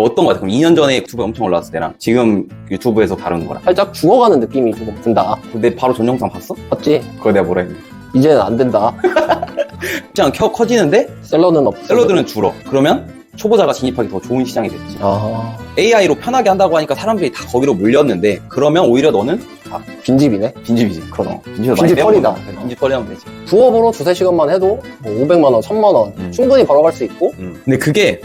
어떤 거 같아? 그럼 2년 전에 유튜브에 엄청 올라왔을 때랑 지금 유튜브에서 다른 거랑. 살짝 죽어가는 느낌이 조금 든다. 근데 바로 전 영상 봤어? 봤지? 그거 내가 뭐라 했니? 이제는 안 된다. 그냥 커지는데 샐러드는 없어. 샐러드는 줄어. 그러면 초보자가 진입하기 더 좋은 시장이 됐지. 아, AI로 편하게 한다고 하니까 사람들이 다 거기로 몰렸는데, 그러면 오히려 너는 빈집이네. 빈집이지. 그럼. 빈집털이다. 빈집털이다. 빈집털이 하면 되지. 부업으로 두세 시간만 해도 뭐 500만 원, 1000만 원 충분히 벌어갈 수 있고. 근데 그게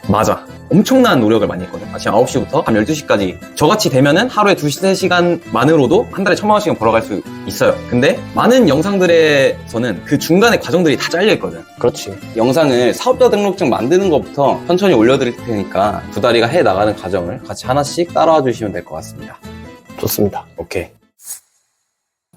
맞아. 엄청난 노력을 많이 했거든. 아침 9시부터 밤 12시까지. 저같이 되면은 하루에 2~3시간만으로도 한 달에 1,000만 원씩은 벌어갈 수 있어요. 근데 많은 영상들에서는 그 중간에 과정들이 다 잘려있거든. 그렇지. 영상을 사업자 등록증 만드는 것부터 천천히 올려드릴 테니까 구다리가 해 나가는 과정을 같이 하나씩 따라와 주시면 될 것 같습니다. 좋습니다. 오케이.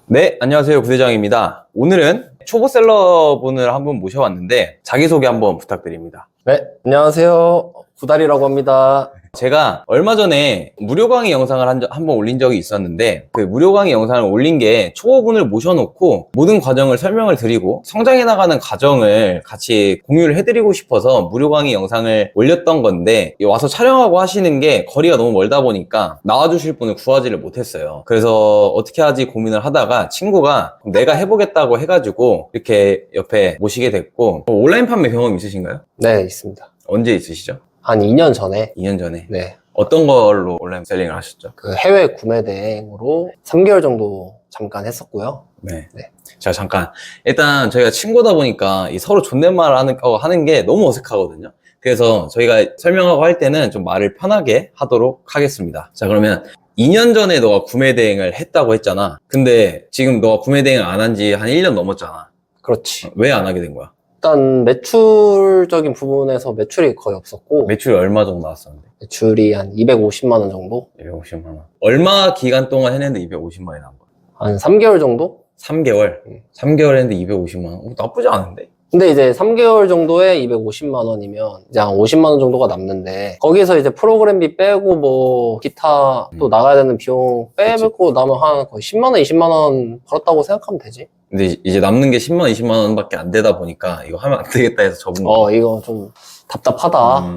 네, 안녕하세요. 구대장입니다. 오늘은 초보셀러 분을 한분 모셔왔는데 자기소개 한번 부탁드립니다. 네, 안녕하세요. 구다리라고 합니다. 제가 얼마 전에 무료 강의 영상을 한번 올린 적이 있었는데, 그 무료 강의 영상을 올린 게 초보분을 모셔놓고 모든 과정을 설명을 드리고 성장해 나가는 과정을 같이 공유를 해드리고 싶어서 무료 강의 영상을 올렸던 건데, 와서 촬영하고 하시는 게 거리가 너무 멀다 보니까 나와주실 분을 구하지를 못했어요. 그래서 어떻게 하지 고민을 하다가 친구가 내가 해보겠다고 해가지고 이렇게 옆에 모시게 됐고, 온라인 판매 경험 있으신가요? 네, 있습니다. 언제 있으시죠? 한 2년 전에. 2년 전에. 네. 어떤 걸로 온라인 셀링을 하셨죠? 그 해외 구매 대행으로 3개월 정도 잠깐 했었고요. 네. 네. 자, 잠깐. 일단 저희가 친구다 보니까 이 서로 존댓말을 하는 게 너무 어색하거든요. 그래서 저희가 설명하고 할 때는 좀 말을 편하게 하도록 하겠습니다. 자, 그러면 2년 전에 너가 구매 대행을 했다고 했잖아. 근데 지금 너가 구매 대행을 안 한 지 한 1년 넘었잖아. 그렇지. 왜 안 하게 된 거야? 일단 매출적인 부분에서 매출이 거의 없었고, 매출이 얼마 정도 나왔었는데? 매출이 한 250만 원 정도? 250만 원. 얼마 기간 동안 했는데 250만 원이 나온 거야? 한 3개월 정도? 3개월? 3개월 했는데 250만 원? 나쁘지 않은데? 근데 이제 3개월 정도에 250만 원이면 이제 한 50만 원 정도가 남는데, 거기서 이제 프로그램비 빼고 뭐 기타 또 나가야 되는 비용 빼고 나면 한 거의 10만 원, 20만 원 벌었다고 생각하면 되지. 근데 이제 남는 게 10만 원, 20만 원밖에 안 되다 보니까 이거 하면 안 되겠다 해서 접은 거야. 이거 좀 답답하다.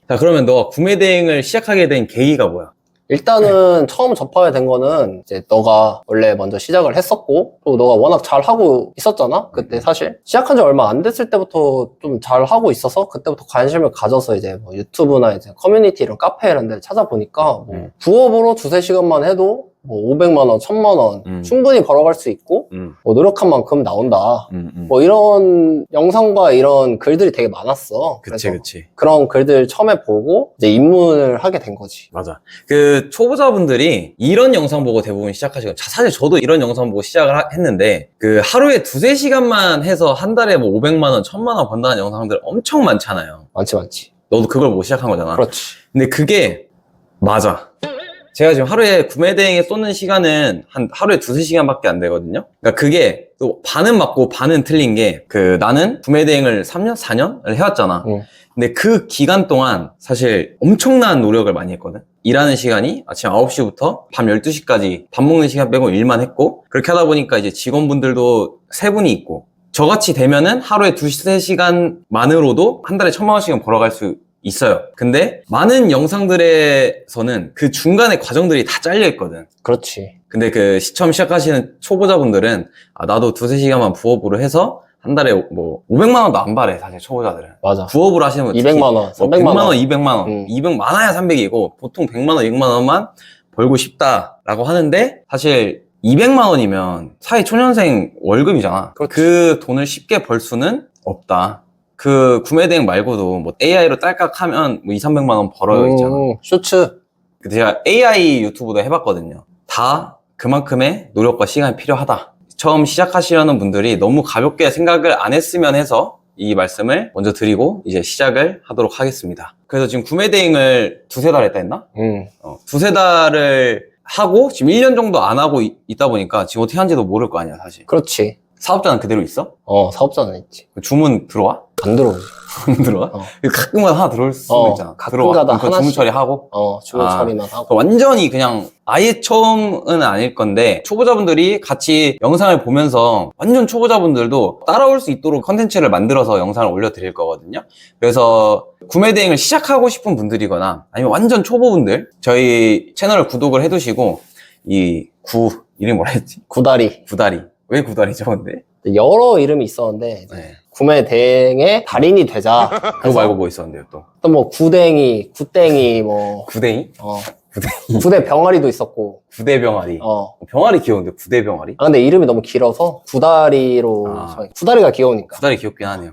자, 그러면 너가 구매 대행을 시작하게 된 계기가 뭐야? 일단은 처음 접하게 된 거는 이제 너가 원래 먼저 시작을 했었고, 또 너가 워낙 잘 하고 있었잖아 그때. 사실 시작한 지 얼마 안 됐을 때부터 좀 잘 하고 있어서 그때부터 관심을 가져서 이제 뭐 유튜브나 이제 커뮤니티 이런 카페 이런 데를 찾아보니까 뭐 부업으로 두세 시간만 해도 뭐 500만 원, 1000만 원 충분히 벌어갈 수 있고, 뭐 노력한 만큼 나온다. 뭐 이런 영상과 이런 글들이 되게 많았어. 그치, 그래서 그치. 그런 글들 처음에 보고 이제 입문을 하게 된 거지. 맞아. 그 초보자분들이 이런 영상 보고 대부분 시작하시고, 사실 저도 이런 영상 보고 시작을 했는데, 그 하루에 두세 시간만 해서 한 달에 뭐 500만 원, 1000만 원 번다는 영상들 엄청 많잖아요. 많지. 너도 그걸 보고 시작한 거잖아. 그렇지. 근데 그게 맞아. 제가 지금 하루에 구매 대행에 쏟는 시간은 한 하루에 2~3시간밖에 안 되거든요. 그러니까 그게 또 반은 맞고 반은 틀린 게, 그 나는 구매 대행을 3년, 4년을 해왔잖아. 근데 그 기간 동안 사실 엄청난 노력을 많이 했거든. 일하는 시간이 아침 9시부터 밤 12시까지 밥 먹는 시간 빼고 일만 했고, 그렇게 하다 보니까 이제 직원분들도 3분이 있고, 저같이 되면은 하루에 2~3시간만으로도 한 달에 1,000만 원씩은 벌어갈 수 있어요. 근데 많은 영상들에서는 그 중간에 과정들이 다 잘려 있거든. 그렇지. 근데 그 처음 시작하시는 초보자분들은 나도 2~3시간만 부업으로 해서 한 달에 뭐 500만 원도 안 바래, 사실 초보자들은. 맞아. 부업으로 하시는 분 200만 원, 300만 100만 원. 원, 200만 원. 200 많아야 300이고 보통 100만 원, 200만 원만 벌고 싶다라고 하는데, 사실 200만 원이면 사회 초년생 월급이잖아. 그렇지. 그 돈을 쉽게 벌 수는 없다. 그 구매 대행 말고도 뭐 AI로 딸깍 하면 뭐 200~300만 원 벌어요 있잖아. 쇼츠. 제가 AI 유튜브도 해봤거든요. 다 그만큼의 노력과 시간이 필요하다. 처음 시작하시려는 분들이 너무 가볍게 생각을 안 했으면 해서 이 말씀을 먼저 드리고 이제 시작을 하도록 하겠습니다. 그래서 지금 구매 대행을 2~3달 했다 했나? 2~3달을 하고 지금 1년 정도 안 하고 있다 보니까 지금 어떻게 하는지도 모를 거 아니야, 사실. 그렇지. 사업자는 그대로 있어? 사업자는 있지. 주문 들어와? 안 들어오지. 안 들어와? 가끔가다 하나 들어올 수도 있잖아. 가끔가다 그럼 주문 하나씩. 처리하고? 주문 아, 처리만 하고. 완전히 그냥 아예 처음은 아닐 건데 초보자분들이 같이 영상을 보면서 완전 초보자분들도 따라올 수 있도록 컨텐츠를 만들어서 영상을 올려드릴 거거든요. 그래서 구매 대행을 시작하고 싶은 분들이거나 아니면 완전 초보분들 저희 채널을 구독을 해두시고 이름이 뭐라 했지? 구다리. 구다리. 왜 구다리죠 근데? 여러 이름이 있었는데 네. 구매 대행의 달인이 되자. 그거 말고 뭐 있었는데요 또? 또 뭐 구댕이, 구땡이 뭐 구댕이? 구대 병아리도 있었고. 구대 병아리. 어. 병아리 귀여운데 구대 병아리? 근데 이름이 너무 길어서 구다리로 구다리가 귀여우니까. 구다리 귀엽긴 하네요.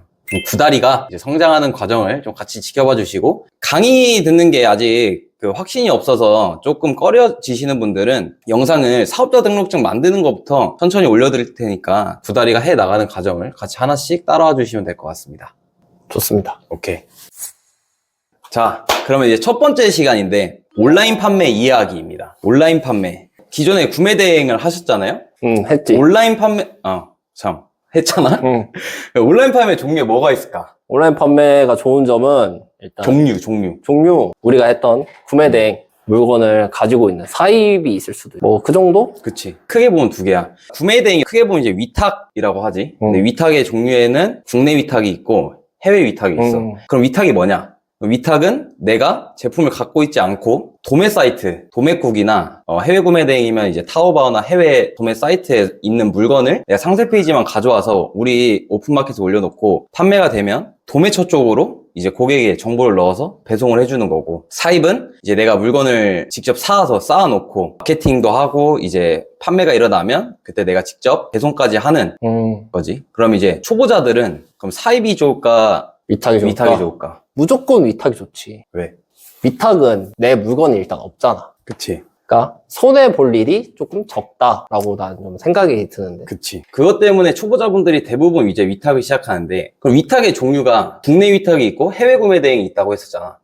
구다리가 이제 성장하는 과정을 좀 같이 지켜봐 주시고 강의 듣는 게 아직 확신이 없어서 조금 꺼려지시는 분들은 영상을 사업자 등록증 만드는 것부터 천천히 올려드릴 테니까 구다리가 해 나가는 과정을 같이 하나씩 따라와 주시면 될 것 같습니다. 좋습니다. 오케이. 자, 그러면 이제 첫 번째 시간인데 온라인 판매 이야기입니다. 온라인 판매. 기존에 구매 대행을 하셨잖아요? 했지. 온라인 판매, 했잖아? 온라인 판매 종류에 뭐가 있을까? 온라인 판매가 좋은 점은 일단 종류 우리가 했던 구매 대행 물건을 가지고 있는 사입이 있을 수도 있고 뭐 그 정도? 그치. 크게 보면 두 개야. 구매 대행이 크게 보면 이제 위탁이라고 하지. 근데 위탁의 종류에는 국내 위탁이 있고 해외 위탁이 있어. 그럼 위탁이 뭐냐? 위탁은 내가 제품을 갖고 있지 않고 도매 사이트, 도매국이나 해외 구매 대행이면 이제 타오바오나 해외 도매 사이트에 있는 물건을 내가 상세 페이지만 가져와서 우리 오픈마켓에 올려놓고 판매가 되면 도매처 쪽으로 이제 고객의 정보를 넣어서 배송을 해주는 거고, 사입은 이제 내가 물건을 직접 사와서 쌓아놓고 마케팅도 하고 이제 판매가 일어나면 그때 내가 직접 배송까지 하는 거지. 그럼 이제 초보자들은 그럼 사입이 좋을까? 위탁이 좋을까? 무조건 위탁이 좋지. 왜? 위탁은 내 물건이 일단 없잖아. 그치. 그러니까 손해 볼 일이 조금 적다라고 난 좀 생각이 드는데. 그치. 그것 때문에 초보자분들이 대부분 이제 위탁을 시작하는데, 그럼 위탁의 종류가 국내 위탁이 있고 해외 구매 대행이 있다고 했었잖아.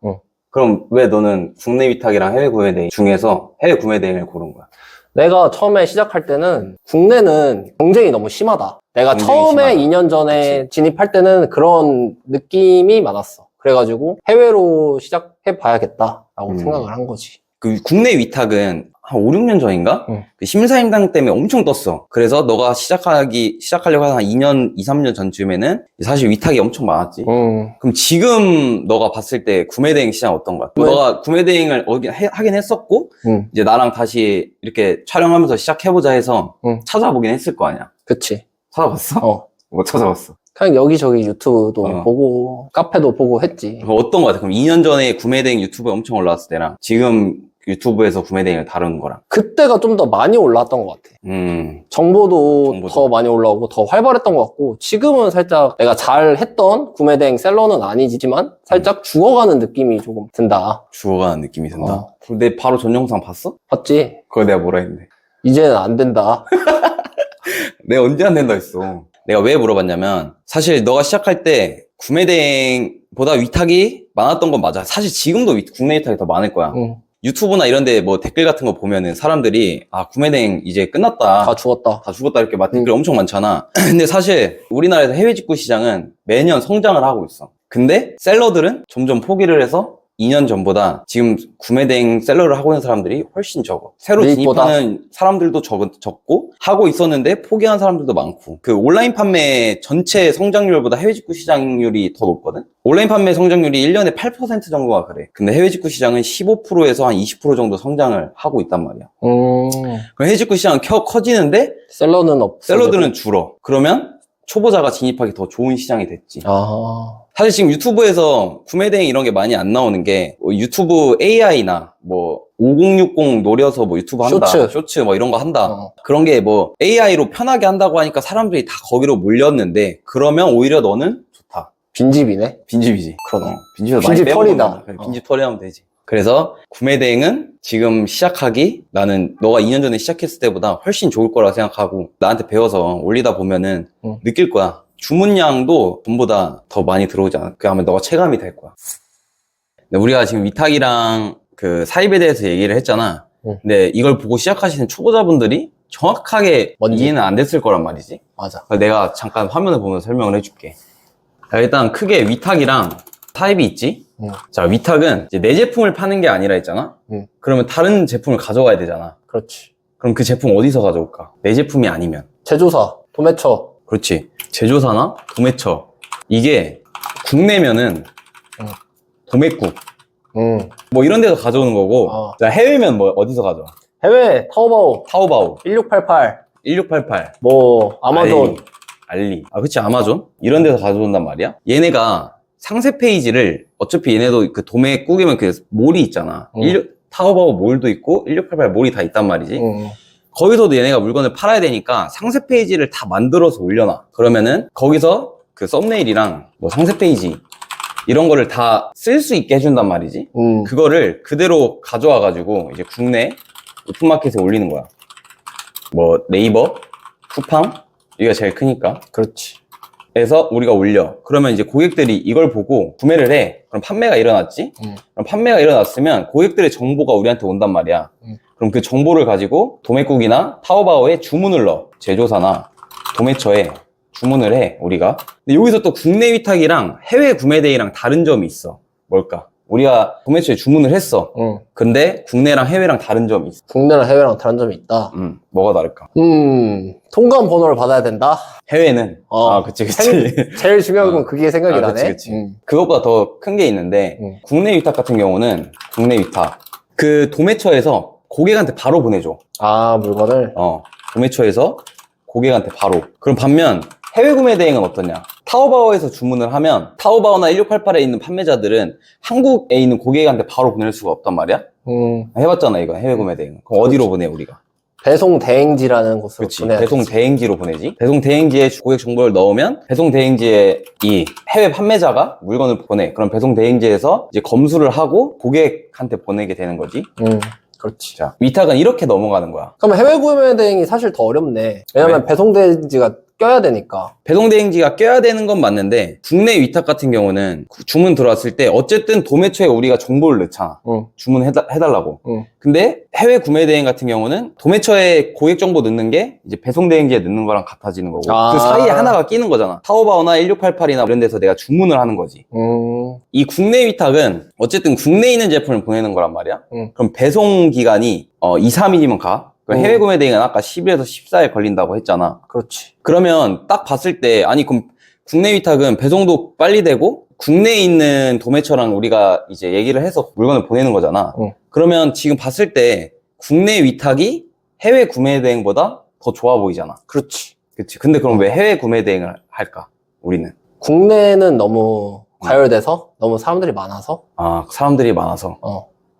그럼 왜 너는 국내 위탁이랑 해외 구매 대행 중에서 해외 구매 대행을 고른 거야? 내가 처음에 시작할 때는 국내는 경쟁이 너무 심하다. 내가 처음에 2년 전에 그치. 진입할 때는 그런 느낌이 많았어. 그래가지고 해외로 시작해 봐야겠다라고 생각을 한 거지. 그 국내 위탁은 한 5, 6년 전인가? 그 심사임당 때문에 엄청 떴어. 그래서 너가 시작하려고 한 2년, 2, 3년 전쯤에는 사실 위탁이 엄청 많았지. 그럼 지금 너가 봤을 때 구매대행 시장 어떤 거야? 너가 구매대행을 하긴 했었고, 이제 나랑 다시 이렇게 촬영하면서 시작해보자 해서 찾아보긴 했을 거 아니야? 그치. 찾아봤어? 뭐 찾아봤어? 그냥 여기저기 유튜브도 보고, 카페도 보고 했지. 어떤 거 같아? 그럼 2년 전에 구매대행 유튜브에 엄청 올라왔을 때랑 지금 유튜브에서 구매대행을 다루는 거랑 그때가 좀 더 많이 올라왔던 것 같아. 정보도 더 많이 올라오고 더 활발했던 것 같고, 지금은 살짝 내가 잘 했던 구매대행 셀러는 아니지만 살짝 죽어가는 느낌이 조금 든다. 죽어가는 느낌이 든다. 근데 바로 전 영상 봤어? 봤지. 그거 내가 뭐라 했는데? 이제는 안 된다. 내가 언제 안 된다 했어. 내가 왜 물어봤냐면, 사실 너가 시작할 때 구매대행보다 위탁이 많았던 건 맞아. 사실 지금도 국내 위탁이 더 많을 거야. 유튜브나 이런 데 뭐 댓글 같은 거 보면은 사람들이 구매대행 이제 끝났다. 다 죽었다. 이렇게 막 댓글 엄청 많잖아. 근데 사실 우리나라에서 해외 직구 시장은 매년 성장을 하고 있어. 근데 셀러들은 점점 포기를 해서 2년 전보다 지금 구매대행 셀러를 하고 있는 사람들이 훨씬 적어. 새로 진입하는 사람들도 적고 하고 있었는데 포기한 사람들도 많고, 그 온라인 판매 전체 성장률보다 해외 직구 시장률이 더 높거든. 온라인 판매 성장률이 1년에 8% 정도가 그래. 근데 해외 직구 시장은 15%에서 한 20% 정도 성장을 하고 있단 말이야. 그럼 해외 직구 시장은 커지는데 셀러들은 줄어. 그러면 초보자가 진입하기 더 좋은 시장이 됐지. 사실 지금 유튜브에서 구매대행 이런 게 많이 안 나오는 게, 유튜브 AI나 5060 노려서 유튜브 한다. 쇼츠 이런 거 한다. 그런 게 AI로 편하게 한다고 하니까 사람들이 다 거기로 몰렸는데, 그러면 오히려 너는 좋다. 빈집이네? 빈집이지. 그러네. 빈집털이다. 빈집털이 하면 되지. 그래서 구매대행은 지금 나는 너가 2년 전에 시작했을 때보다 훨씬 좋을 거라 생각하고, 나한테 배워서 올리다 보면은 느낄 거야. 주문량도 전보다 더 많이 들어오지 않아? 그러면 너가 체감이 될 거야. 근데 우리가 지금 위탁이랑 그 사입에 대해서 얘기를 했잖아. 근데 이걸 보고 시작하시는 초보자분들이 정확하게 뭔지. 이해는 안 됐을 거란 말이지. 맞아. 내가 잠깐 화면을 보면서 설명을 해줄게. 자, 일단 크게 위탁이랑 타입이 있지. 자, 위탁은 이제 내 제품을 파는 게 아니라 했잖아. 그러면 다른 제품을 가져가야 되잖아. 그렇지. 그럼 그 제품 어디서 가져올까? 내 제품이 아니면. 제조사, 도매처. 그렇지. 제조사나 도매처. 이게 국내면은 도매국 뭐 이런 데서 가져오는 거고. 자, 해외면 뭐 어디서 가져와? 해외 타오바오 타오바오, 1688, 1688, 뭐 아마존. 알리. 아, 그치, 아마존? 이런 데서 가져온단 말이야. 얘네가 상세 페이지를 어차피 얘네도 그 도매국이면 그 몰이 있잖아. 타오바오 몰도 있고 1688 몰이 다 있단 말이지. 거기서도 얘네가 물건을 팔아야 되니까 상세 페이지를 다 만들어서 올려놔. 그러면은 거기서 그 썸네일이랑 뭐 상세 페이지 이런 거를 다 쓸 수 있게 해준단 말이지. 그거를 그대로 가져와가지고 이제 국내 오픈마켓에 올리는 거야. 뭐 네이버, 쿠팡 이게 제일 크니까. 그렇지. 그래서 우리가 올려. 그러면 이제 고객들이 이걸 보고 구매를 해. 그럼 판매가 일어났지? 그럼 판매가 일어났으면 고객들의 정보가 우리한테 온단 말이야. 그럼 그 정보를 가지고 도매국이나 타오바오에 주문을 넣어. 제조사나 도매처에 주문을 해, 우리가. 근데 여기서 또 국내 위탁이랑 해외 구매 대행이랑 다른 점이 있어. 뭘까? 우리가 도매처에 주문을 했어. 근데 국내랑 해외랑 다른 점이 있어. 국내랑 해외랑 다른 점이 있다. 뭐가 다를까? 통관 번호를 받아야 된다. 해외는 아, 그치. 제일 중요한 건 그게 생각이 나네. 그치. 그것보다 더 큰 게 있는데 국내 위탁 같은 경우는 국내 위탁 그 도매처에서 고객한테 바로 보내줘. 아, 물건을? 도매처에서 고객한테 바로. 그럼 반면 해외 구매 대행은 어떠냐? 타오바오에서 주문을 하면 타오바오나 1688에 있는 판매자들은 한국에 있는 고객한테 바로 보낼 수가 없단 말이야? 해봤잖아, 이거 해외 구매 대행. 그럼 어디로 보내, 우리가? 배송 대행지라는 곳으로 그렇지. 보내야 배송 되지. 대행지로 보내지. 배송 대행지에 고객 정보를 넣으면 배송 대행지에 이 해외 판매자가 물건을 보내. 그럼 배송 대행지에서 이제 검수를 하고 고객한테 보내게 되는 거지. 그렇지. 자, 위탁은 이렇게 넘어가는 거야. 그럼 해외 구매 대행이 사실 더 어렵네. 왜냐면 왜? 배송 대행지가 껴야 되니까. 배송 대행지가 껴야 되는 건 맞는데 국내 위탁 같은 경우는 주문 들어왔을 때 어쨌든 도매처에 우리가 정보를 넣잖아. 주문해달라고. 근데 해외 구매 대행 같은 경우는 도매처에 고객 정보 넣는 게 이제 배송 대행지에 넣는 거랑 같아지는 거고 그 사이에 하나가 끼는 거잖아. 타오바오나 1688이나 이런 데서 내가 주문을 하는 거지. 이 국내 위탁은 어쨌든 국내에 있는 제품을 보내는 거란 말이야. 그럼 배송 기간이 2, 3일이면 가. 해외 구매 대행은 아까 10일에서 14일 걸린다고 했잖아. 그렇지. 그러면 딱 봤을 때 아니 그럼 국내 위탁은 배송도 빨리 되고 국내에 있는 도매처랑 우리가 이제 얘기를 해서 물건을 보내는 거잖아. 그러면 지금 봤을 때 국내 위탁이 해외 구매 대행보다 더 좋아 보이잖아. 그렇지. 그치. 근데 그럼 왜 해외 구매 대행을 할까? 우리는. 국내는 너무 과열돼서 너무 사람들이 많아서. 아, 사람들이 많아서.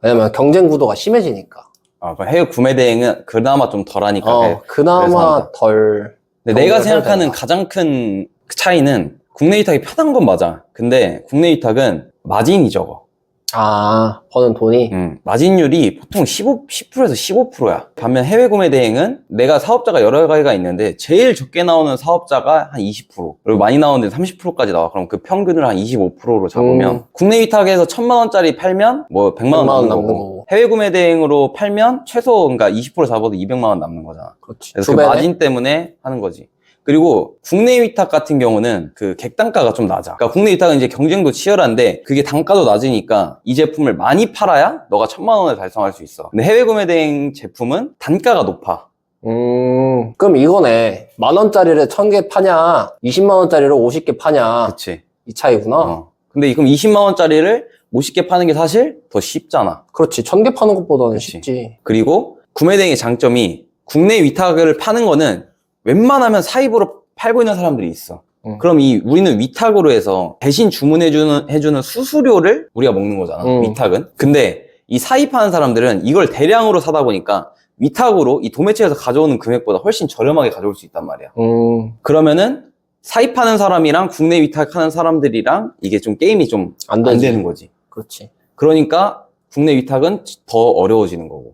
왜냐면 경쟁 구도가 심해지니까. 그럼 해외 구매 대행은 그나마 좀 덜하니까. 그나마 덜. 근데 내가 생각하는 가장 큰 차이는 국내 위탁이 편한 건 맞아. 근데 국내 위탁은 마진이 적어. 아, 버는 돈이? 마진율이 보통 10%에서 15%야. 반면 해외 구매 대행은 내가 사업자가 여러 가지가 있는데 제일 적게 나오는 사업자가 한 20%, 그리고 많이 나오는 데는 30%까지 나와. 그럼 그 평균을 한 25%로 잡으면 국내 위탁에서 1,000만 원짜리 팔면 뭐 100만 원 남는 거고 해외 구매 대행으로 팔면 최소 그러니까 20% 잡아도 200만 원 남는 거잖아. 그렇지. 그래서 그 마진 때문에 하는 거지. 그리고 국내 위탁 같은 경우는 그 객단가가 좀 낮아. 그러니까 국내 위탁은 이제 경쟁도 치열한데 그게 단가도 낮으니까 이 제품을 많이 팔아야 너가 1,000만 원을 달성할 수 있어. 근데 해외 구매 대행 제품은 단가가 높아. 그럼 이거네. 10,000원짜리를 1,000개 파냐, 20만원짜리를 50개 파냐. 그치. 이 차이구나. 근데 그럼 20만 원짜리를 50개 파는 게 사실 더 쉽잖아. 그렇지. 1,000개 파는 것보다는 그치. 쉽지. 그리고 구매 대행의 장점이 국내 위탁을 파는 거는 웬만하면 사입으로 팔고 있는 사람들이 있어. 그럼 우리는 위탁으로 해서 대신 해주는 수수료를 우리가 먹는 거잖아. 위탁은. 근데 이 사입하는 사람들은 이걸 대량으로 사다 보니까 위탁으로 이 도매체에서 가져오는 금액보다 훨씬 저렴하게 가져올 수 있단 말이야. 그러면은 사입하는 사람이랑 국내 위탁하는 사람들이랑 이게 좀 게임이 좀 안 되는 거지. 그렇지. 그러니까 국내 위탁은 더 어려워지는 거고.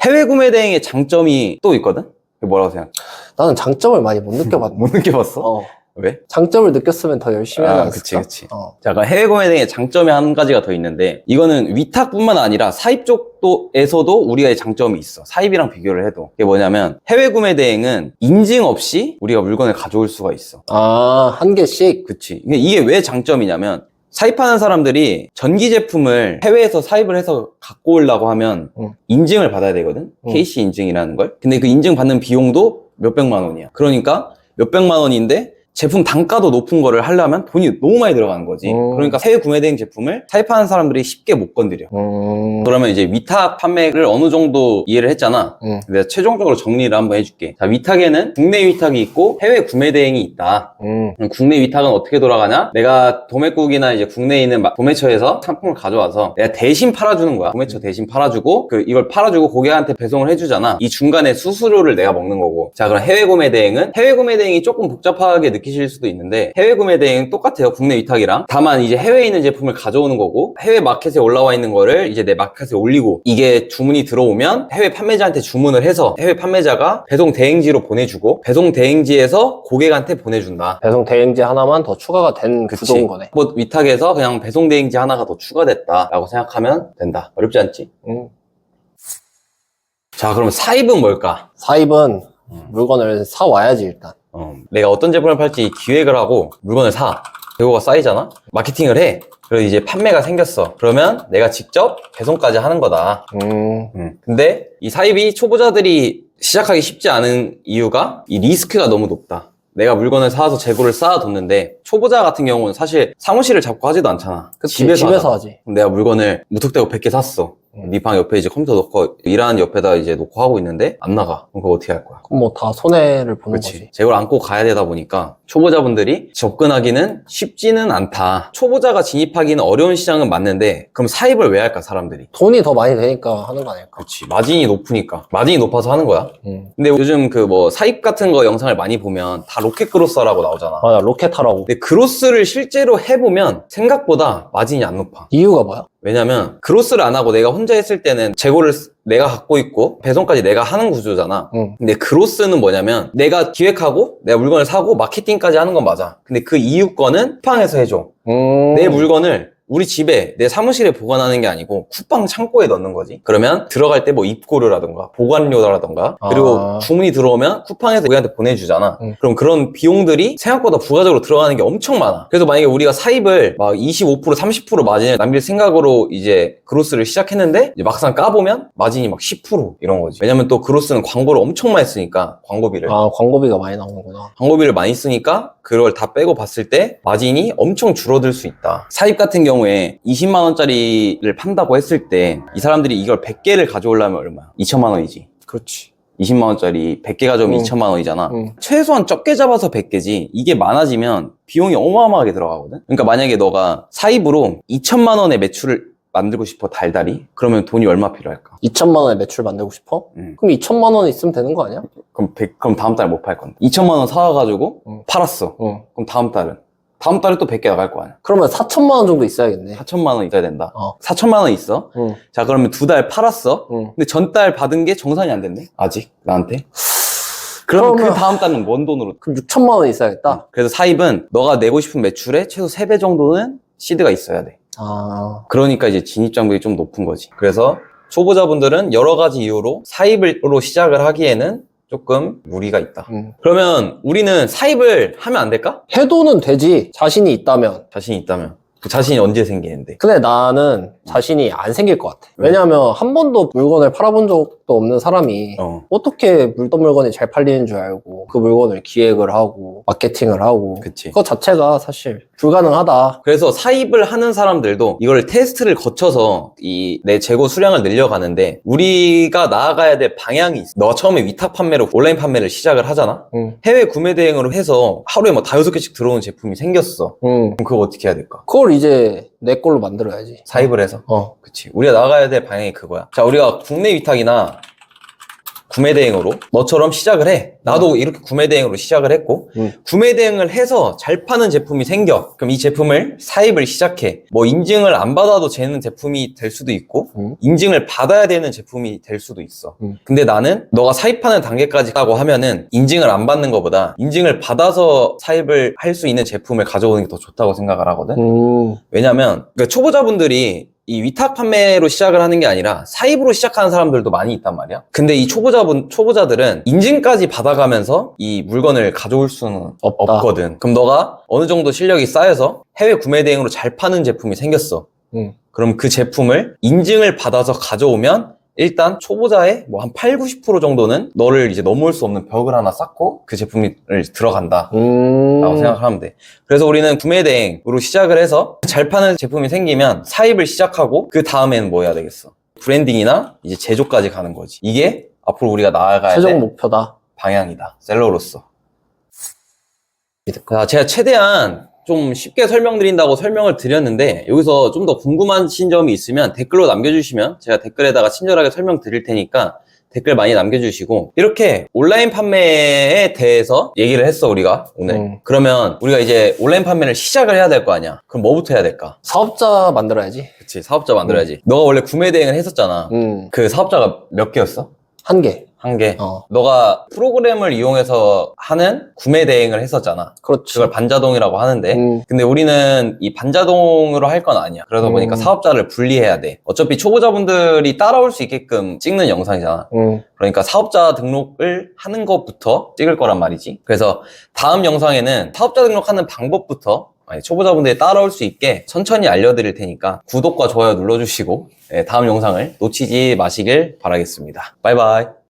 해외 구매 대행의 장점이 또 있거든? 뭐라고 생각해? 나는 장점을 많이 못 느껴봤다. 못 느껴봤어? 왜? 장점을 느꼈으면 더 열심히 하지 않았을까? 그치. 자, 그럼 해외 구매 대행의 장점이 한 가지가 더 있는데, 이거는 위탁뿐만 아니라 사입 쪽에서도 우리가 장점이 있어. 사입이랑 비교를 해도. 이게 뭐냐면, 해외 구매 대행은 인증 없이 우리가 물건을 가져올 수가 있어. 한 개씩? 그치. 이게 왜 장점이냐면, 사입하는 사람들이 전기 제품을 해외에서 사입을 해서 갖고 오려고 하면 인증을 받아야 되거든? KC 인증이라는 걸. 근데 그 인증 받는 비용도 몇백만 원이야. 그러니까 몇백만 원인데 제품 단가도 높은 거를 하려면 돈이 너무 많이 들어가는 거지. 그러니까 해외 구매 대행 제품을 사입하는 사람들이 쉽게 못 건드려. 그러면 이제 위탁 판매를 어느 정도 이해를 했잖아. 내가 최종적으로 정리를 한번 해줄게. 자, 위탁에는 국내 위탁이 있고 해외 구매 대행이 있다. 국내 위탁은 어떻게 돌아가냐? 내가 도매국이나 이제 국내에 있는 도매처에서 상품을 가져와서 내가 대신 팔아주는 거야. 도매처 대신 팔아주고 이걸 팔아주고 고객한테 배송을 해주잖아. 이 중간에 수수료를 내가 먹는 거고. 자, 그럼 해외 구매 대행은 해외 구매 대행이 조금 복잡하게 느끼실 수도 있는데 해외 구매 대행은 똑같아요. 국내 위탁이랑. 다만 이제 해외에 있는 제품을 가져오는 거고 해외 마켓에 올라와 있는 거를 이제 내 마켓에 올리고 이게 주문이 들어오면 해외 판매자한테 주문을 해서 해외 판매자가 배송 대행지로 보내주고 배송 대행지에서 고객한테 보내준다. 배송 대행지 하나만 더 추가가 된 구조인 거네. 뭐 위탁에서 그냥 배송 대행지 하나가 더 추가됐다라고 생각하면 된다. 어렵지 않지? 자, 그럼 사입은 뭘까? 사입은 물건을 사와야지 일단. 내가 어떤 제품을 팔지 기획을 하고 물건을 사. 재고가 쌓이잖아? 마케팅을 해. 그리고 이제 판매가 생겼어. 그러면 내가 직접 배송까지 하는 거다. 근데 이 사입이 초보자들이 시작하기 쉽지 않은 이유가 이 리스크가 너무 높다. 내가 물건을 사와서 재고를 쌓아뒀는데 초보자 같은 경우는 사실 사무실을 잡고 하지도 않잖아. 그치, 집에서 하지. 그럼 내가 물건을 무턱대고 100개 샀어. 네 방 옆에 이제 컴퓨터 놓고 일하는 옆에다 이제 놓고 하고 있는데 안 나가. 그럼 그거 어떻게 할 거야? 그럼 뭐 다 손해를 보는 그렇지. 거지. 재고를 안고 가야 되다 보니까 초보자분들이 접근하기는 쉽지는 않다. 초보자가 진입하기는 어려운 시장은 맞는데 그럼 사입을 왜 할까 사람들이? 돈이 더 많이 되니까 하는 거 아닐까? 그렇지. 마진이 높으니까. 마진이 높아서 하는 거야. 근데 요즘 그 뭐 사입 같은 거 영상을 많이 보면 다 로켓 그로서라고 나오잖아. 맞아, 로켓 하라고. 근데 그로스를 실제로 해보면 생각보다 마진이 안 높아. 이유가 뭐야? 왜냐면 그로스를 안 하고 내가 혼자 했을 때는 재고를 내가 갖고 있고 배송까지 내가 하는 구조잖아. 근데 그로스는 뭐냐면 내가 기획하고 내가 물건을 사고 마케팅까지 하는 건 맞아. 근데 그 이유권은 쿠팡에서 해줘. 내 물건을 우리 집에 내 사무실에 보관하는 게 아니고 쿠팡 창고에 넣는 거지. 그러면 들어갈 때 뭐 입고료라던가 보관료라던가 그리고 주문이 들어오면 쿠팡에서 우리한테 보내주잖아. 그럼 그런 비용들이 생각보다 부가적으로 들어가는 게 엄청 많아. 그래서 만약에 우리가 사입을 막 25% 30% 마진을 남길 생각으로 이제 그로스를 시작했는데 이제 막상 까보면 마진이 막 10% 이런 거지. 왜냐면 또 그로스는 광고를 엄청 많이 쓰니까 광고비를. 광고비가 많이 나오는구나. 광고비를 많이 쓰니까 그걸 다 빼고 봤을 때 마진이 엄청 줄어들 수 있다. 사입 같은 경우에 20만 원짜리를 판다고 했을 때 이 사람들이 이걸 100개를 가져오려면 얼마야? 2천만 원이지. 그렇지. 20만 원짜리 100개 가져오면 2천만 원이잖아. 최소한 적게 잡아서 100개지 이게 많아지면 비용이 어마어마하게 들어가거든. 그러니까 만약에 너가 사입으로 2천만 원의 매출을 만들고 싶어 달달이? 그러면 돈이 얼마 필요할까? 2천만 원의 매출 만들고 싶어? 그럼 2천만 원 있으면 되는 거 아니야? 그럼 다음 달에 못 팔 건데. 2천만 원 사와가지고 팔았어. 그럼 다음 달에 또 100개 나갈 거 아니야. 그러면 4천만 원 정도 있어야겠네. 4천만 원 있어야 된다. 4천만 원 있어. 자, 그러면 2달 팔았어. 근데 전달 받은 게 정산이 안 됐네. 아직 나한테. 그러면 그 다음 달은 원 돈으로. 그럼 6천만 원 있어야겠다. 그래서 사입은 너가 내고 싶은 매출의 최소 3배 정도는 시드가 있어야 돼. 그러니까 이제 진입장벽이 좀 높은 거지. 그래서 초보자분들은 여러 가지 이유로 사입으로 시작을 하기에는 조금 무리가 있다. 그러면 우리는 사입을 하면 안 될까? 해도는 되지. 자신이 있다면. 자신이 있다면. 그 자신이 언제 생기는데? 근데 나는 자신이 안 생길 것 같아. 왜? 왜냐면 한 번도 물건을 팔아본 적도 없는 사람이 어떻게 물던 물건이 잘 팔리는 줄 알고 그 물건을 기획을 하고 마케팅을 하고 그치. 그거 자체가 사실 불가능하다. 그래서 사입을 하는 사람들도 이걸 테스트를 거쳐서 내 재고 수량을 늘려가는데 우리가 나아가야 될 방향이 있어. 너가 처음에 위탁 판매로 온라인 판매를 시작을 하잖아? 해외 구매 대행으로 해서 하루에 뭐 5-6개씩 들어오는 제품이 생겼어. 그럼 그거 어떻게 해야 될까? 그걸 이제 내 걸로 만들어야지. 사입을 해서? 그치. 우리가 나아가야 될 방향이 그거야. 자, 우리가 국내 위탁이나 구매 대행으로 너처럼 시작을 해. 나도 이렇게 구매 대행으로 시작을 했고 구매 대행을 해서 잘 파는 제품이 생겨. 그럼 이 제품을 사입을 시작해. 뭐 인증을 안 받아도 되는 제품이 될 수도 있고 인증을 받아야 되는 제품이 될 수도 있어. 근데 나는 너가 사입하는 단계까지 가고 하면은 인증을 안 받는 것보다 인증을 받아서 사입을 할 수 있는 제품을 가져오는 게 더 좋다고 생각을 하거든. 왜냐면 그러니까 초보자분들이 이 위탁 판매로 시작을 하는 게 아니라 사입으로 시작하는 사람들도 많이 있단 말이야. 근데 이 초보자들은 인증까지 받아가면서 이 물건을 가져올 수는 없거든. 그럼 너가 어느 정도 실력이 쌓여서 해외 구매 대행으로 잘 파는 제품이 생겼어. 그럼 그 제품을 인증을 받아서 가져오면 일단 초보자의 뭐 한 8, 90% 정도는 너를 이제 넘어올 수 없는 벽을 하나 쌓고 그 제품을 들어간다 라고 생각하면 돼. 그래서 우리는 구매 대행으로 시작을 해서 잘 파는 제품이 생기면 사입을 시작하고 그 다음에는 뭐 해야 되겠어? 브랜딩이나 이제 제조까지 가는 거지. 이게 앞으로 우리가 나아가야 최종 될 목표다. 방향이다. 셀러로서. 자, 제가 최대한 좀 쉽게 설명드린다고 설명을 드렸는데 여기서 좀 더 궁금하신 점이 있으면 댓글로 남겨주시면 제가 댓글에다가 친절하게 설명드릴 테니까 댓글 많이 남겨주시고 이렇게 온라인 판매에 대해서 얘기를 했어 우리가 오늘. 그러면 우리가 이제 온라인 판매를 시작을 해야 될 거 아니야. 그럼 뭐부터 해야 될까? 사업자 만들어야지. 그치, 사업자 만들어야지. 너가 원래 구매 대행을 했었잖아. 그 사업자가 몇 개였어? 1개. 한 개. 너가 프로그램을 이용해서 하는 구매 대행을 했었잖아. 그렇지. 그걸 반자동이라고 하는데 근데 우리는 이 반자동으로 할 건 아니야. 그러다 보니까 사업자를 분리해야 돼. 어차피 초보자분들이 따라올 수 있게끔 찍는 영상이잖아. 그러니까 사업자 등록을 하는 것부터 찍을 거란 말이지. 그래서 다음 영상에는 사업자 등록하는 방법부터 초보자분들이 따라올 수 있게 천천히 알려드릴 테니까 구독과 좋아요 눌러주시고 다음 영상을 놓치지 마시길 바라겠습니다. 바이바이.